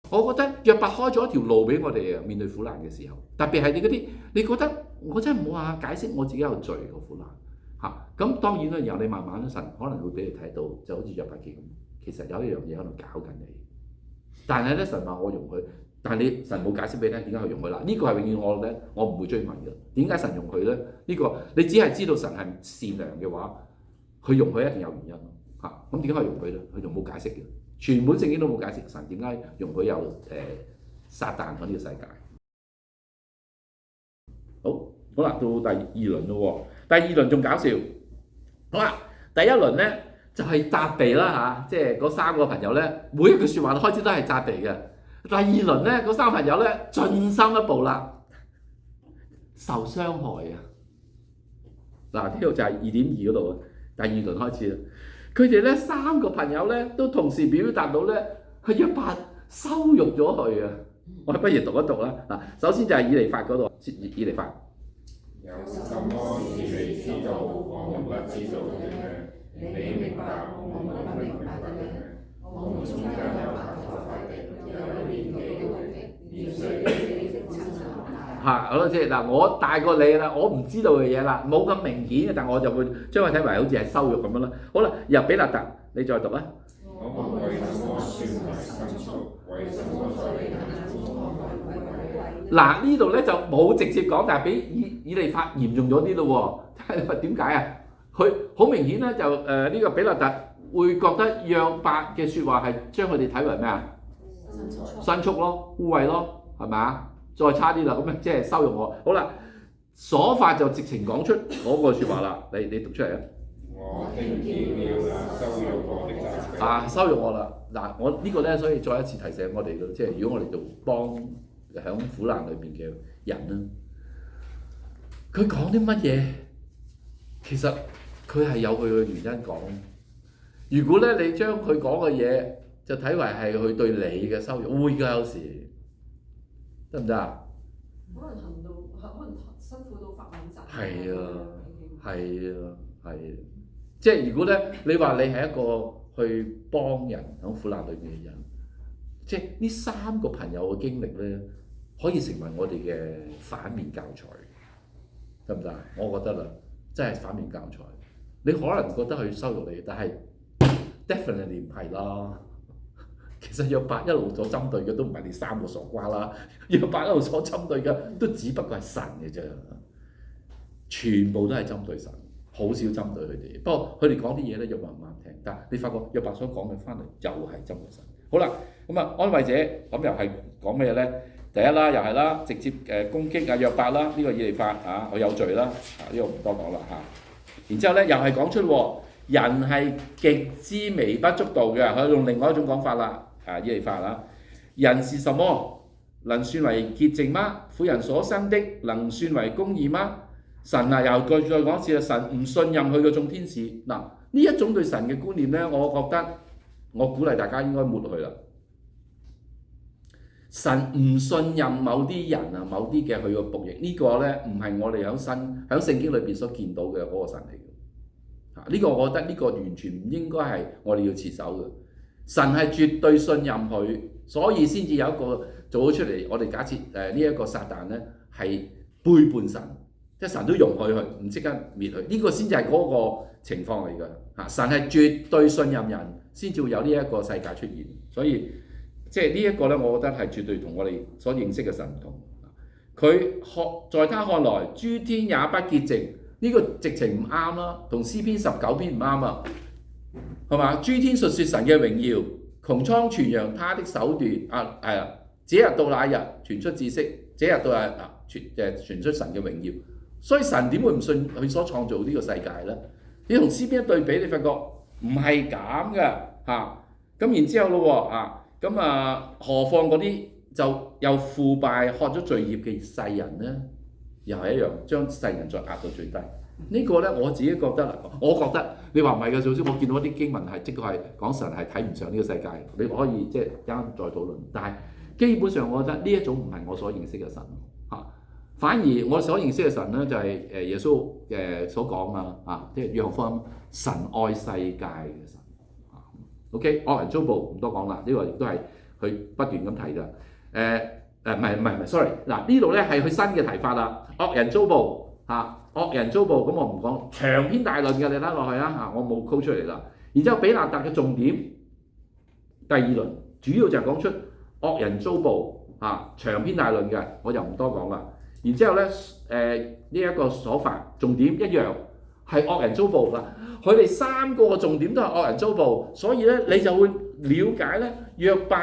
我覺得約伯開咗一條路俾我哋面對苦難嘅時候，特別係你嗰啲，你覺得我真係冇話解釋我自己有罪個苦難嚇。咁當然啦，然後你慢慢咧，神可能會俾你睇到，就好似約伯記咁，其實有一樣嘢喺度搞緊你。但係咧，神話我容許，但係你神冇解釋俾你聽點解佢容許啦。呢個係永遠我唔會追問嘅。點解神容許咧？呢個你只係知道神係善良嘅話，佢容許一定有原因嚇。咁點解佢容許咧？佢仲冇解釋嘅。全本聖經都冇解釋神點解容許有撒旦喺呢個世界。好啦，到第二輪咯喎。第二輪仲搞笑。好啦，第一輪咧就係責備啦嚇，即係嗰三個朋友咧，每一句説話開始都係責備嘅。第二輪咧，嗰三個朋友咧進深一步啦，受傷害啊！嗱，呢度就係2.2嗰度啊，第二輪開始啦。佢哋咧三個朋友咧都同時表達到咧，佢約伯羞辱咗佢啊！我哋不如讀一讀啦。嗱，首先就係以利法嗰度，以利法。有什麼是你知道我們不知道的呢？你明白我們不明白的呢？我們中間有白頭髮的，有年紀的，年歲的好啦，即係嗱，我大過你啦，我唔知道嘅嘢啦，冇咁明顯嘅，但我就會將佢睇為好似係羞辱咁樣啦。好啦，由比勒達，你再讀啊。我們為什麼算為牲畜？為什麼在你眼中看為貴？嗱，呢度咧就冇直接講，但係比以利法嚴重咗啲咯喎。點解啊？佢好明顯咧就呢個比勒達會覺得約伯嘅説話係將佢哋睇為咩啊？牲畜咯，污穢咯，係咪啊？再差啲啦，咁樣即係羞辱我。好啦，所法就直情講出嗰個説話啦。你讀出嚟啊！我聽見了那羞辱我的責備。啊，羞辱我啦！嗱，我呢個咧，所以再一次提醒我哋咯，即係如果我哋做幫喺苦難裏邊嘅人咧，佢講啲乜嘢，其實佢係有佢嘅原因講。如果咧你將佢講嘅嘢就睇為係佢對你嘅羞辱，會㗎有時，得唔得啊？可能行到，可能辛苦到發緊疾。係啊，係啊，係啊，即係如果咧，你話你係一個去幫人喺苦難裏邊嘅人，即係呢三個朋友嘅經歷咧，可以成為我哋嘅反面教材，得唔得啊？我覺得啦，真係反面教材。你可能覺得佢羞辱你，但係 definitely 唔係啦。其實約伯一路所針對嘅都唔係你三個傻瓜啦，約伯一路所針對嘅都只不過係神嘅啫，全部都係針對神，好少針對佢哋。不過佢哋講啲嘢咧，約伯唔啱聽，但係你發覺約伯所講嘅翻嚟又係針對神。好啦，咁啊安慰者咁又係講咩咧？第一啦，又係啦，直接攻擊啊約伯啦，呢個以利法啊，佢有罪啦，呢個唔多講啦嚇。然之後咧又係講出人係極之微不足道嘅，佢用另外一種講法啦。以利法啦，人是什麼？能算為潔淨嗎？婦人所生的能算為公義嗎？神啊，又再講一次啦，神唔信任佢嘅眾天使。嗱，呢一種對神嘅觀念咧，我覺得我鼓勵大家應該抹去啦。神唔信任某啲人啊，某啲嘅佢嘅僕役，呢個咧唔係我哋喺聖經裏邊所見到嘅嗰個神嚟嘅。呢個我覺得呢個完全唔應該係我哋要持守嘅。神係絕對信任佢，所以先至有一個做咗出嚟。我哋假設呢一個撒旦咧係背叛神，即係神都容許佢，唔即刻滅佢。呢個先至係嗰個情況嚟㗎嚇。神係絕對信任人，先至會有呢一個世界出現。所以即係呢一個咧，我覺得係絕對同我哋所認識嘅神唔同。佢在他看來，諸天也不潔淨，呢個直情唔啱啦，同詩篇19篇唔啱啊。係嘛？諸天述説神嘅榮耀，穹蒼傳揚他的手段。係啊，這日到那日傳出知識，這日到那日傳出神嘅榮耀。所以神點會唔信佢所創造呢個世界咧？你同詩篇一對比，你發覺唔係咁嘅嚇。咁然之後咯何況嗰啲就又腐敗、喝咗罪孽嘅世人咧，又係一樣將世人再壓到最低。呢個咧我自己覺得啦，我覺得你話唔係嘅，總之我見到一啲經文係即係係講神係睇唔上呢個世界，你可以即係一陣再討論。但係基本上我覺得呢一種唔係我所認識嘅神嚇，反而我所認識嘅神咧就係耶穌所講啊即係約翰福音神愛世界嘅神。OK，惡人遭報唔多講啦，呢個亦都係佢不斷咁提㗎。唔係，sorry， 嗱呢度咧係佢新嘅提法啦。惡人遭報嚇，惡人遭報，咁我唔講長篇大論嘅，你睇落去啊嚇，我冇 call 出嚟啦。然之後比納達嘅重點第二輪主要就係講出惡人遭報嚇，長篇大論嘅，我就唔多講啦。然之後咧呢一個所發重點一樣係惡人遭報嗱，佢哋三個重點都係惡人遭報，所以咧你就會了解咧約伯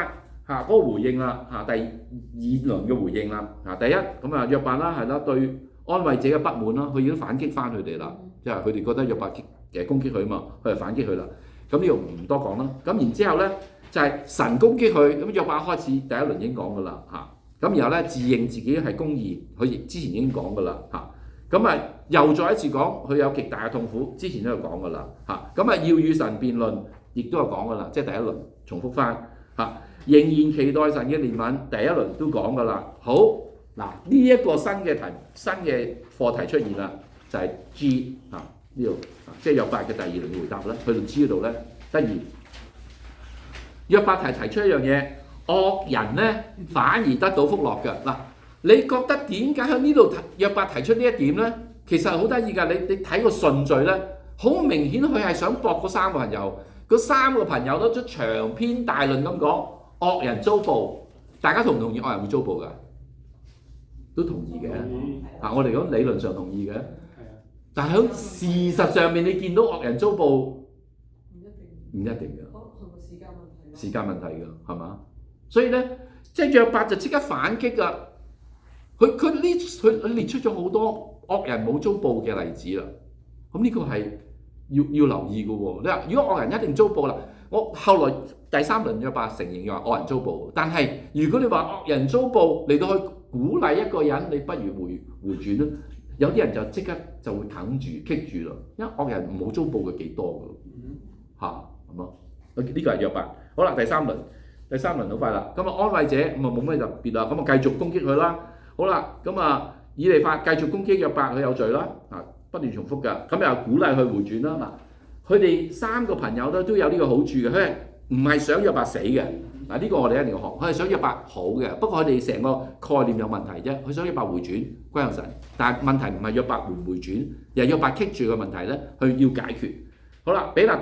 嗰個回應啦第二輪嘅回應啦第一咁啊約伯啦係啦對安慰者嘅不滿啦，佢已經反擊翻佢哋啦，即係佢哋覺得約伯攻擊佢啊嘛，佢就反擊佢啦。咁呢度唔多講啦。咁然之後咧就係神攻擊佢，咁約伯開始第一輪已經講噶啦咁然後咧自認自己係公義，佢之前已經講噶啦咁啊又再一次講佢有極大嘅痛苦，之前都有講噶啦咁啊要與神辯論，亦都有講噶啦，即係第一輪重複翻仍然期待神嘅憐憫，第一輪都講噶啦。好嗱，呢一個新嘅課題出現啦，就係 G 呢度即係約伯嘅第二輪嘅回答啦。去到 G 嗰度咧，得意約伯提出一樣嘢，惡人咧反而得到福樂嘅嗱。你覺得點解喺呢度約伯提出呢一點咧？其實好得意㗎，你睇個順序咧，好明顯佢係想駁嗰三個朋友，嗰三個朋友都出長篇大論咁講惡人遭報，大家同唔同意惡人會遭報㗎？都同意嘅我哋講理論上同意嘅，但係喺事實上面你見到惡人遭報唔一定㗎，係咪時間問題？時間問題㗎，係嘛？所以咧，即係約伯就即刻反擊㗎。佢列出咗好多惡人冇遭報嘅例子啦。咁呢個係要留意嘅喎。你話如果惡人一定遭報啦，我後來第三輪約伯承認又話惡人遭報，但係如果你話惡人遭報嚟到去鼓勵一個人，你不如回轉啦。有啲人就即刻就會啃住棘住啦，因為惡人冇遭報嘅幾多㗎咁咯。呢個係約伯。好啦，第三輪好快啦。咁安慰者咁冇咩特別啦，咁繼續攻擊佢啦。好啦，咁以利法繼續攻擊約伯，佢有罪啦不斷重複㗎。咁又鼓勵佢回轉啦佢哋三個朋友都有呢個好處嘅，佢唔係想約伯死嘅呢個我哋一定要學，佢係想約伯好嘅。不過佢哋成個概念有問題啫，佢想約伯回轉歸向神，但係問題唔係約伯回唔回轉，而係約伯棘住嘅問題咧，佢要解決。好啦，比納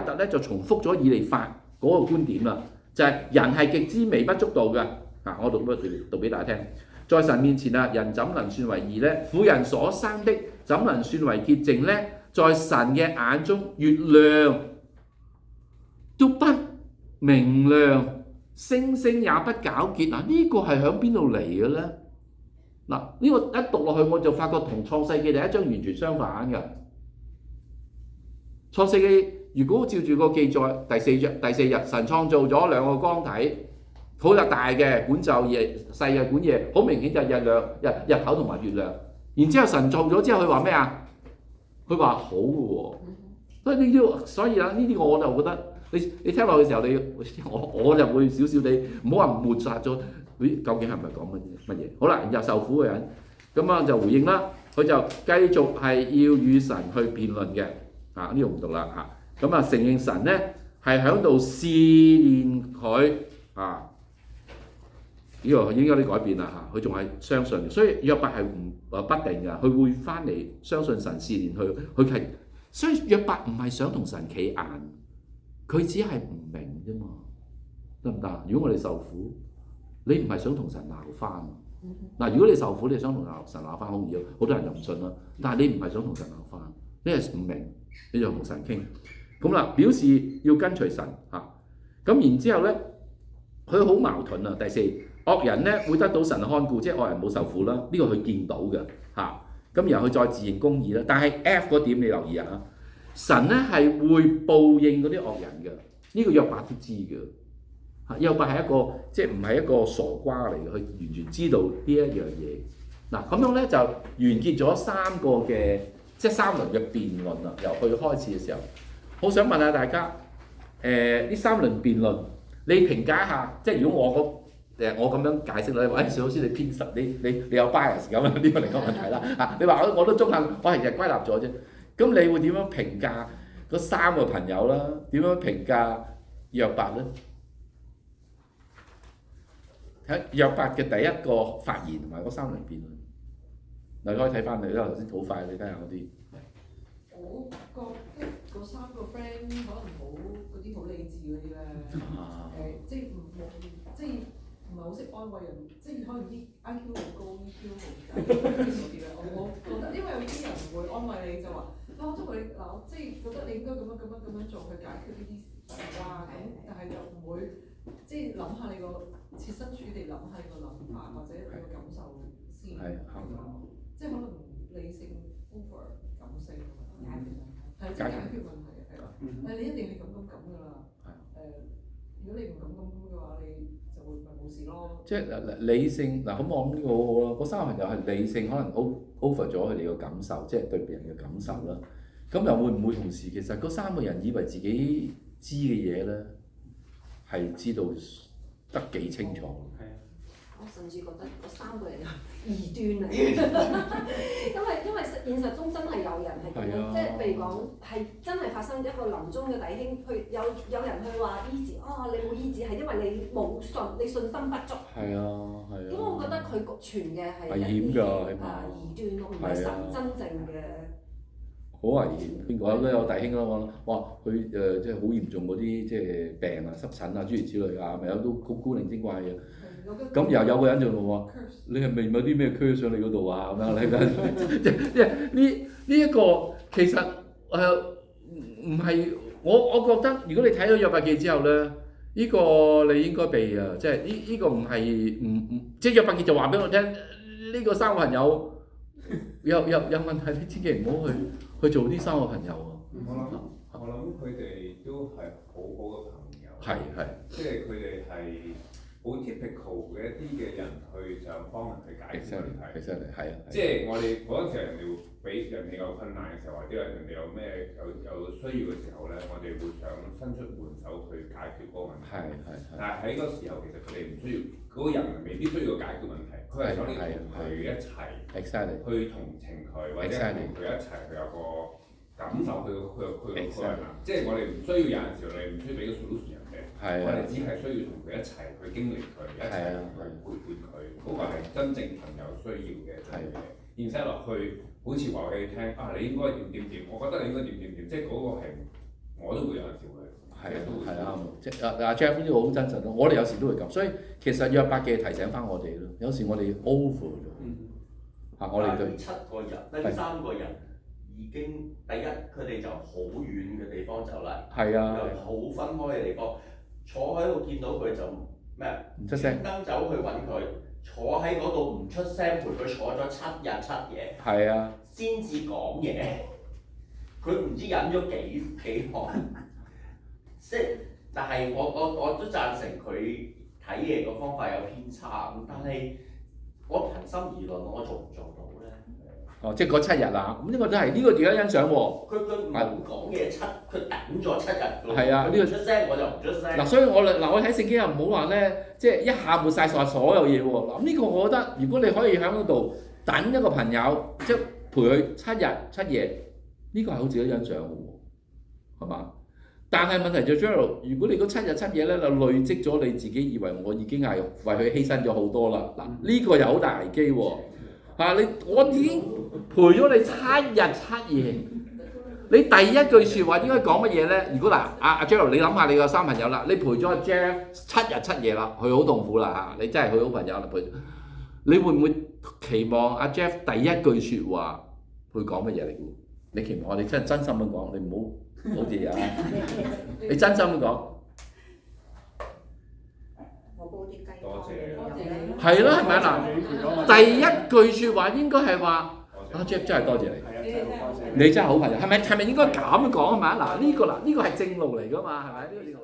特咧就重複咗以利法嗰個觀點啦，就係人係極之微不足道嘅我讀俾大家聽。在神面前人怎能算為義呢？婦人所生的怎能算為潔淨呢？在神嘅眼中，月亮都不明亮，星星也不皎潔。呢個係響邊度嚟嘅呢？呢個一讀落去我就發覺同創世記第一章完全相反嘅。創世記如果照住個記載，第四日神創造咗兩個光體。好大嘅管晝夜，細嘅管夜，好明顯就係日頭同埋月亮。然之後神做咗之後，佢話咩啊？佢話好嘅喎。所以呢啲我就覺得你聽落嘅時候，我就會少少地唔好話抹殺咗。究竟係咪講乜嘢？好啦，然後受苦嘅人咁就回應啦，佢就繼續係要與神去辯論嘅。呢度唔讀啦承認神咧係喺度試驗佢呢個應該有啲改變啦佢仲係相信，所以約伯係不定㗎，佢會翻嚟相信神試驗佢係，所以約伯唔係想同神企硬，佢只係唔明啫嘛，得唔得？如果我哋受苦，你唔係想同神鬧翻如果你受苦，你想同神鬧翻好易，好多人就唔信啦。但係你唔係想同神鬧翻，你係唔明，你就同神傾咁啦，表示要跟隨神咁然之後咧，佢好矛盾第四。惡人咧會得到神嘅看顧，即係惡人冇受苦啦，呢個佢見到嘅咁然後佢再自認公義啦。但係 F 嗰點你留意神咧係會報應嗰啲惡人嘅，呢個約伯都知嘅約伯係一個即係唔係一個傻瓜嚟嘅，佢完全知道呢一樣嘢。咁樣咧就完結咗三個嘅即係三輪嘅辯論啦。由佢開始嘅時候，好想問下大家呢三輪辯論，你評價一下，即係如果我咁樣解釋啦，你話邵老師你偏實，你有 bias 咁呢個另一個問題啦你話我都中肯，我係其實歸納咗啫。咁你會點樣評價嗰三個朋友啦？點樣評價約伯咧？喺約伯嘅第一個發言同埋嗰3輪辯論，嗱，你可以睇翻你啦，頭先好快，你睇下嗰啲。我覺得嗰3個 friend 可能好嗰啲好理智嗰啲咧，即係唔係好識安慰人，即係可能啲 IQ 好高、EQ 好低嗰啲咧。我覺得，因為有啲人會安慰你就話，我都同你嗱，即係覺得你應該咁樣做去解決呢啲事啦。咁但係就唔會即係諗下你個設身處地諗下你個諗法或者你個感受先。即係可能理性 over 感性係解決問題係啦。但係你一定係咁㗎啦。如果你唔咁嘅話，你就會咪冇事咯。即係理性嗱，咁我諗呢個好好咯。嗰3個朋友係理性，可能 over 咗佢哋嘅感受，即係對別人嘅感受啦。咁又會唔會同時其實嗰3個人以為自己知嘅嘢咧，係知道得幾清楚？我甚至覺得嗰3個人係異端嚟嘅，因為現實中真係有人係咁樣，即係譬如講係真係發生一個臨終嘅弟兄，有人去話醫治，你冇醫治係因為你冇你信心不足。係啊。咁我覺得佢傳嘅係危險㗎，起碼異端咯，唔係神真正嘅。好危險，邊個都有弟兄啦，哇！佢即係好嚴重嗰啲即係病啊、濕疹啊諸如此類啊，咪有都好古靈精怪嘅。咁又有個人就話：你係咪有啲咩 curse 上你嗰度啊？咁樣你即係呢一個其實唔係我覺得，如果你睇咗約伯記之後咧，呢個你應該避啊！即係呢個唔係即係約伯記就話俾我聽，呢個3個朋友有問題，你千祈唔好去做呢3個朋友啊！我諗佢哋都係好好嘅朋友，係，即係佢哋係好 typical 嘅一啲嘅人去想幫人去解決問題。其實係啊，即係我哋嗰陣時，人哋會俾人哋有困難嘅時候，或者人哋有咩有需要嘅時候咧，我哋會想伸出援手去解決嗰個問題。係。但係喺嗰個時候，其實佢哋唔需要嗰個人未必需要解決問題，佢係想你同佢一齊去同情佢，或者同佢一齊去有個感受佢個人。即係我哋唔需要有陣時，我哋唔需要俾個 solution 人哋，我哋只係需要同佢一齊去經歷佢，一齊去陪伴佢，嗰個係真正朋友需要嘅嘢。然之後落去，好似話俾你聽你應該點，我覺得你應該點，即係嗰個係我都會有陣時會。係啱，即係阿 Jeff 呢個好真實咯。我哋有時都會咁，所以其實約伯記提醒翻我哋咯。有時我哋 over 咗，我哋對7個人，呢3個人已經第一，佢哋就好遠嘅地方走嚟，又好分開嘅地方，坐喺度見到佢就咩唔出聲，專登走去揾佢，坐喺嗰度唔出聲陪佢坐咗7日7夜，先至講嘢。佢唔知忍咗幾耐。即係，但係我都贊成佢睇嘢個方法有偏差，但係我憑心而論，我做唔做到咧？即係嗰7日啦，咁呢個都係呢個值得欣賞喎。佢唔講嘢佢等咗7日。係啊，呢個出聲我就唔出聲。所以我睇聖經又唔好話咧，即係一下抹晒所有嘢喎。嗱，呢個我覺得，如果你可以喺嗰度等一個朋友，即係陪佢7日7夜，呢個係好值得欣賞嘅喎，係嘛？但係問題就 Gerald， 如果你嗰7日7夜咧，就累積咗你自己以為我已經係為佢犧牲咗好多啦。嗱，呢個又好大危機喎。我已經陪咗你7日7夜，你第一句説話應該講乜嘢咧？如果嗱，阿 Gerald， 你諗下你個3朋友啦，你陪咗阿 Jeff 7日7夜啦，佢好痛苦啦嚇，你真係佢好朋友啦陪。你會唔會期望阿 Jeff 第一句説話佢講乜嘢嚟？你期望我哋真心咁講，你唔好似啊！你真心咁講。我煲啲雞湯。多謝。係啦，係咪啊？嗱，第一句説話應該係話：阿 Jeff 真係多謝你，你真係好朋友，係咪應該咁講係咪啊？嗱，呢個係正路嚟㗎嘛，係咪？呢個正路。